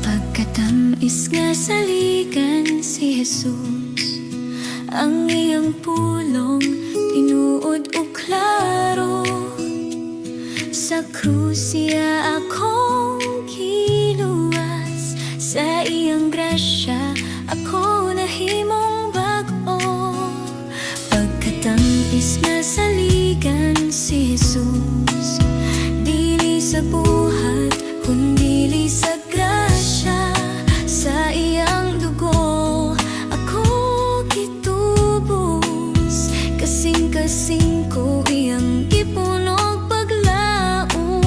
Pagkatamis nga saligan si Jesus, ang iyang pulong tinuod o klaro. Sa krus siya akong kiluwas, sa iyang grasya ako nahimong bag-o. Pagkatamis nga saligan si Jesus, dili sa buhat kundi sa grasya. Sa iyang dugo ako gitubos, kasing-kasing ko iyang gipunog paglaom.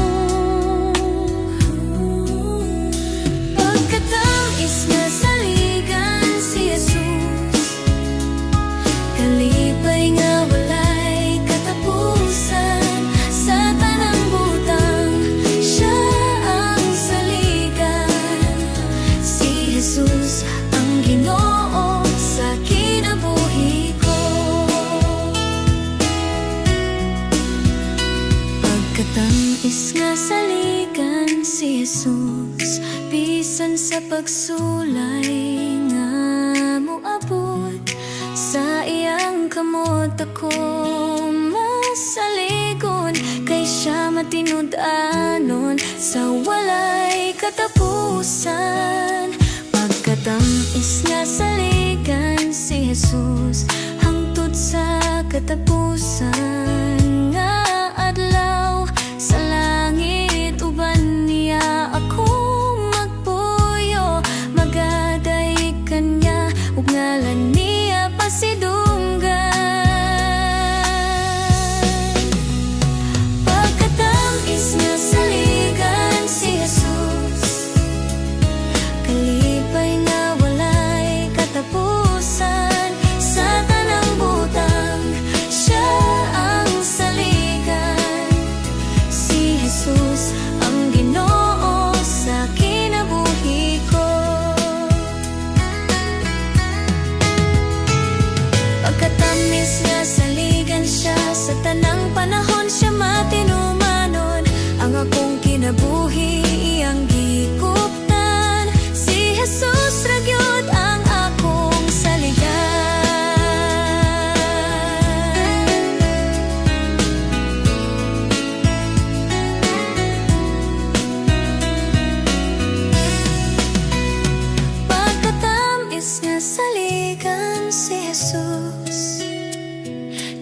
Pagkatamis nga saligan si Jesus, kalipay nga walay katapusan. Sa tanang butang siya ang saligan, si Jesus ang Ginoo sa kinabuhi ko. Pagkatamis nga saligan si Jesus, bisan sa pagsulay nga moabot, sa iyang kamot ako masaligon. Kay siya matinud-anon sa walay katapusan. Pagkatamis nga saligan si Jesus, hangtod sa katapusan nga adlaw. Sa langit uban niya ako magpuyo, magaday kanya ug ngalan niya pasidunggan. Pagkatamis nga saligan si Jesus, kalipay nga walay katapusan. Sa tanang butang siya ang saligan, si Jesus ang Ginoo sa kinabuhi ko. Pagkatamis nga saligan siya, sa tanang panahon siya matinumanon. Ang akong kinabuhi iyang gikuptan, si Jesus ra gyud ang akong saligan. Pagkatamis nga saligan si Jesus,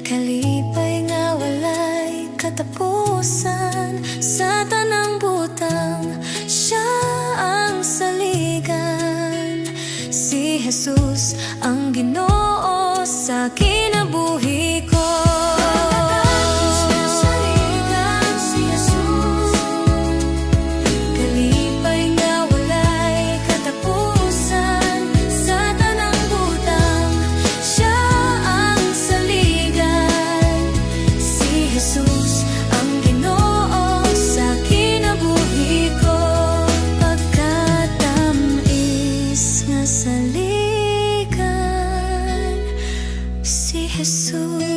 kalipay nga walay katapusan. Sa tanang butang siya ang saligan, si Jesus ang Ginoo sa kinabuhi ko. Pagkatamis nga saligan si Jesus, kalipay nga walay katapusan. Sa tanang butang siya ang saligan, si Jesus ang Ginoo sa kinabuhi ko. Pagkatamis nga saligan si Jesus.